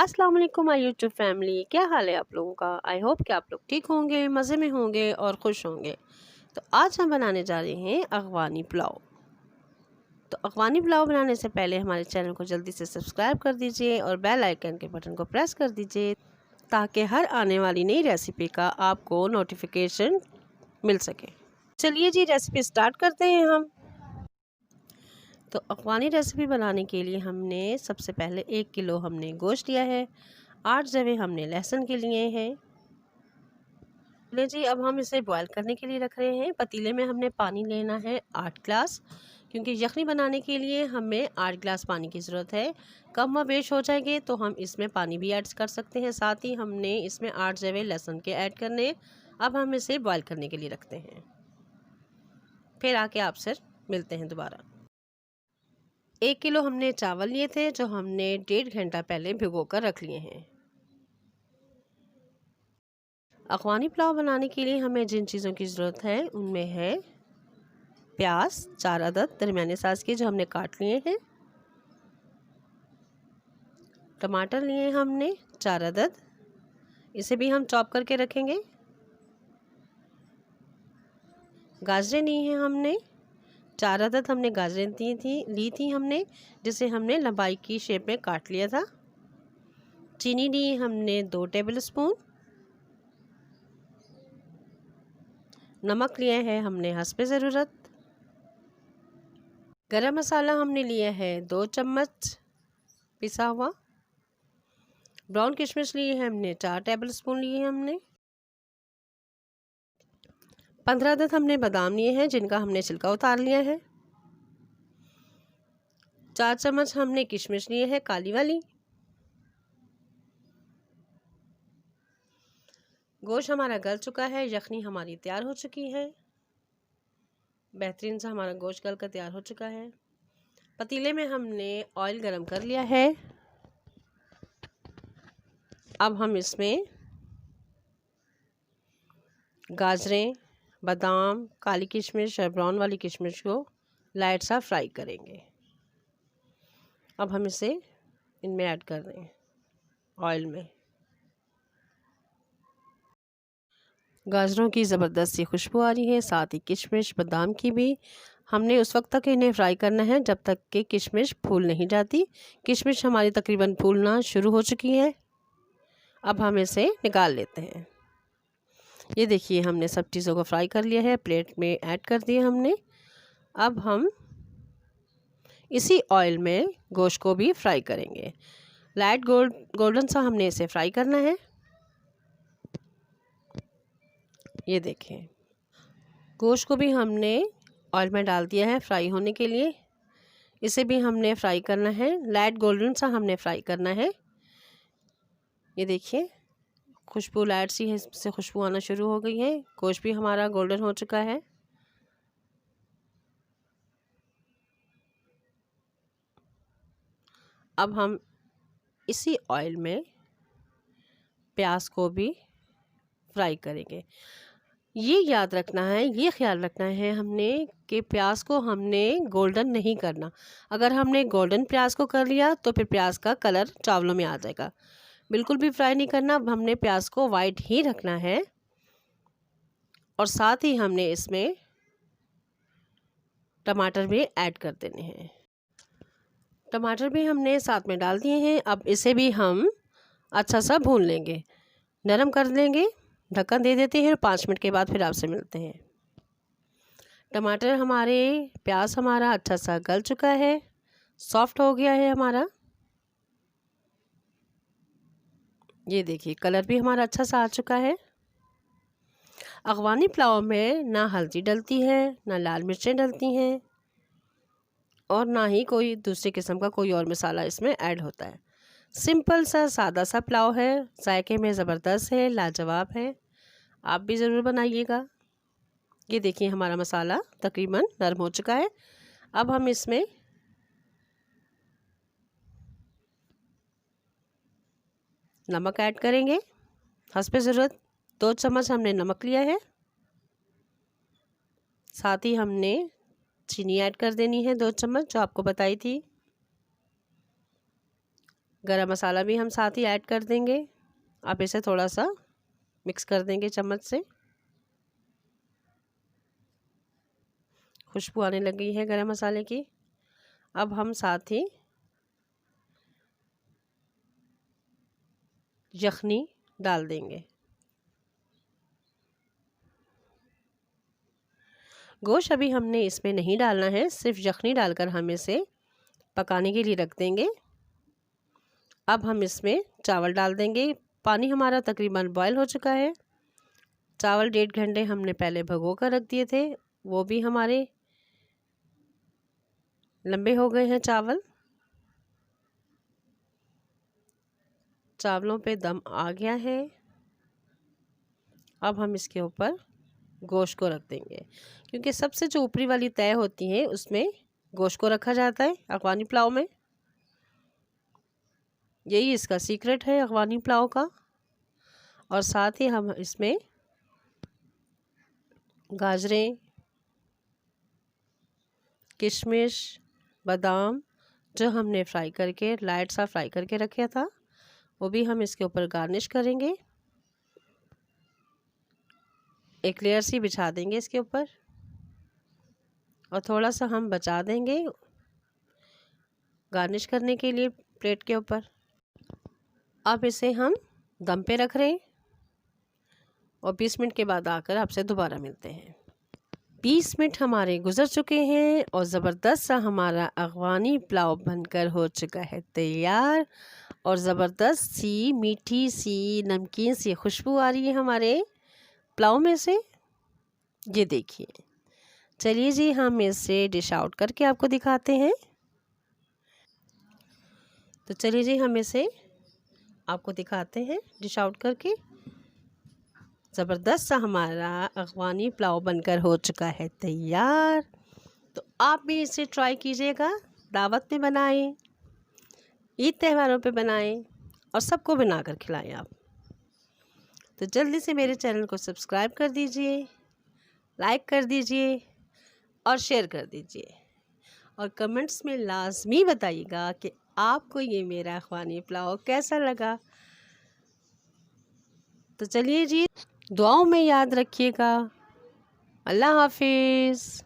अस्सलाम वालेकुम my YouTube family, क्या हाल है आप लोगों का। आई होप कि आप लोग ठीक होंगे, मज़े में होंगे और ख़ुश होंगे। तो आज हम बनाने जा रहे हैं अफ़गानी पुलाव। तो अफ़गानी पुलाव बनाने से पहले हमारे चैनल को जल्दी से सब्सक्राइब कर दीजिए और बेल आइकन के बटन को प्रेस कर दीजिए ताकि हर आने वाली नई रेसिपी का आपको नोटिफिकेशन मिल सके। चलिए जी, रेसिपी स्टार्ट करते हैं हम। तो अफ़गानी रेसिपी बनाने के लिए हमने सबसे पहले 1 किलो हमने गोश्त लिया है। 8 जवे हमने लहसुन के लिए हैं। ले जी, अब हम इसे बॉईल करने के लिए रख रहे हैं। पतीले में हमने पानी लेना है 8 ग्लास, क्योंकि यखनी बनाने के लिए हमें 8 ग्लास पानी की ज़रूरत है। कम व बेश हो जाएंगे तो हम इसमें पानी भी ऐड कर सकते हैं। साथ ही हमने इसमें 8 जवे लहसुन के ऐड करने। अब हम इसे बॉईल करने के लिए रखते हैं, फिर आके आपसे मिलते हैं दोबारा। 1 किलो हमने चावल लिए थे जो हमने 1.5 घंटा पहले भिगो कर रख लिए हैं। अफ़गानी पुलाव बनाने के लिए हमें जिन चीज़ों की ज़रूरत है उनमें है प्याज 4 अदद दरमियाने साइज़ के जो हमने काट लिए हैं। टमाटर लिए हमने 4 अदद, इसे भी हम चॉप करके रखेंगे। गाजरें ली हैं हमने 4 अदद, हमने गाजरें ली थी हमने, जिसे हमने लंबाई की शेप में काट लिया था। चीनी ली हमने 2 टेबल स्पून। नमक लिया है हमने हस्बे ज़रूरत। गरम मसाला हमने लिया है 2 चम्मच पिसा हुआ। ब्राउन किशमिश लिए हैं हमने 4 टेबल स्पून लिए हैं हमने। 15 अदद हमने बादाम लिए हैं जिनका हमने छिलका उतार लिया है। 4 चम्मच हमने किशमिश लिए हैं काली वाली। गोश्त हमारा गल चुका है, यखनी हमारी तैयार हो चुकी है। बेहतरीन सा हमारा गोश्त गल कर तैयार हो चुका है। पतीले में हमने ऑयल गरम कर लिया है। अब हम इसमें गाजरें, बादाम, काली किशमिश और ब्राउन वाली किशमिश को लाइट सा फ्राई करेंगे। अब हम इसे इनमें ऐड कर दें ऑयल में। गाजरों की ज़बरदस्त सी खुशबू आ रही है, साथ ही किशमिश बादाम की भी। हमने उस वक्त तक इन्हें फ्राई करना है जब तक कि किशमिश फूल नहीं जाती। किशमिश हमारी तकरीबन फूलना शुरू हो चुकी है। अब हम इसे निकाल लेते हैं। ये देखिए, हमने सब चीज़ों को फ्राई कर लिया है, प्लेट में ऐड कर दिए हमने। अब हम इसी ऑयल में गोश्त को भी फ्राई करेंगे। लाइट गोल्डन सा हमने इसे फ्राई करना है। ये देखें, गोश्त को भी हमने ऑयल में डाल दिया है फ्राई होने के लिए। इसे भी हमने फ्राई करना है, लाइट गोल्डन सा हमने फ्राई करना है। ये देखिए, खुशबू लाइट सी है, इससे खुशबू आना शुरू हो गई है। गोश्त भी हमारा गोल्डन हो चुका है। अब हम इसी ऑयल में प्याज को भी फ्राई करेंगे। ये याद रखना है, ये ख्याल रखना है हमने कि प्याज को हमने गोल्डन नहीं करना। अगर हमने गोल्डन प्याज को कर लिया तो फिर प्याज का कलर चावलों में आ जाएगा। बिल्कुल भी फ्राई नहीं करना, अब हमने प्याज को वाइट ही रखना है। और साथ ही हमने इसमें टमाटर भी ऐड कर देने हैं। टमाटर भी हमने साथ में डाल दिए हैं। अब इसे भी हम अच्छा सा भून लेंगे, नरम कर लेंगे। ढक्कन दे देते हैं, 5 मिनट के बाद फिर आपसे मिलते हैं। टमाटर हमारे, प्याज हमारा अच्छा सा गल चुका है, सॉफ्ट हो गया है हमारा। ये देखिए, कलर भी हमारा अच्छा सा आ चुका है। अफ़गानी पुलाव में ना हल्दी डलती है, ना लाल मिर्चें डलती हैं और ना ही कोई दूसरे किस्म का कोई और मसाला इसमें ऐड होता है। सिंपल सा सादा सा पुलाव है, जायके में ज़बरदस्त है, लाजवाब है। आप भी ज़रूर बनाइएगा। ये देखिए, हमारा मसाला तकरीबन नरम हो चुका है। अब हम इसमें नमक ऐड करेंगे हस्बे ज़रूरत। 2 चम्मच हमने नमक लिया है। साथ ही हमने चीनी ऐड कर देनी है 2 चम्मच, जो आपको बताई थी। गरम मसाला भी हम साथ ही ऐड कर देंगे। आप इसे थोड़ा सा मिक्स कर देंगे चम्मच से। खुशबू आने लगी है गरम मसाले की। अब हम साथ ही यखनी डाल देंगे। गोश्त अभी हमने इसमें नहीं डालना है, सिर्फ यखनी डालकर हम इसे पकाने के लिए रख देंगे। अब हम इसमें चावल डाल देंगे। पानी हमारा तकरीबन बॉयल हो चुका है। चावल 1.5 घंटे हमने पहले भिगो कर रख दिए थे, वो भी हमारे लंबे हो गए हैं चावल। चावलों पे दम आ गया है। अब हम इसके ऊपर गोश्त को रख देंगे, क्योंकि सबसे जो ऊपरी वाली तय होती है उसमें गोश्त को रखा जाता है अफ़गानी पुलाव में। यही इसका सीक्रेट है अफ़गानी पुलाव का। और साथ ही हम इसमें गाजरें, किशमिश, बादाम जो हमने फ्राई करके लाइट सा फ्राई करके रखा था, वो भी हम इसके ऊपर गार्निश करेंगे। एक लेयर सी बिछा देंगे इसके ऊपर और थोड़ा सा हम बचा देंगे गार्निश करने के लिए प्लेट के ऊपर। अब इसे हम दम पे रख रहे हैं और 20 मिनट के बाद आकर आपसे दोबारा मिलते हैं। 20 मिनट हमारे गुजर चुके हैं और ज़बरदस्त सा हमारा अफ़गानी पुलाव बनकर हो चुका है तैयार। और ज़बरदस्त सी मीठी सी नमकीन सी खुशबू आ रही है हमारे पुलाव में से। ये देखिए। चलिए जी, हम इसे डिश आउट करके आपको दिखाते हैं। तो चलिए जी, हम इसे आपको दिखाते हैं डिश आउट करके। ज़बरदस्त सा हमारा अफ़गानी पुलाव बनकर हो चुका है तैयार। तो आप भी इसे ट्राई कीजिएगा, दावत में बनाएं, ईद त्योहारों पे बनाएं और सबको बनाकर खिलाएं आप। तो जल्दी से मेरे चैनल को सब्सक्राइब कर दीजिए, लाइक कर दीजिए और शेयर कर दीजिए। और कमेंट्स में लाजमी बताइएगा कि आपको ये मेरा अफ़गानी पुलाव कैसा लगा। तो चलिए जी, दुआओं में याद रखिएगा। अल्लाह हाफिज़।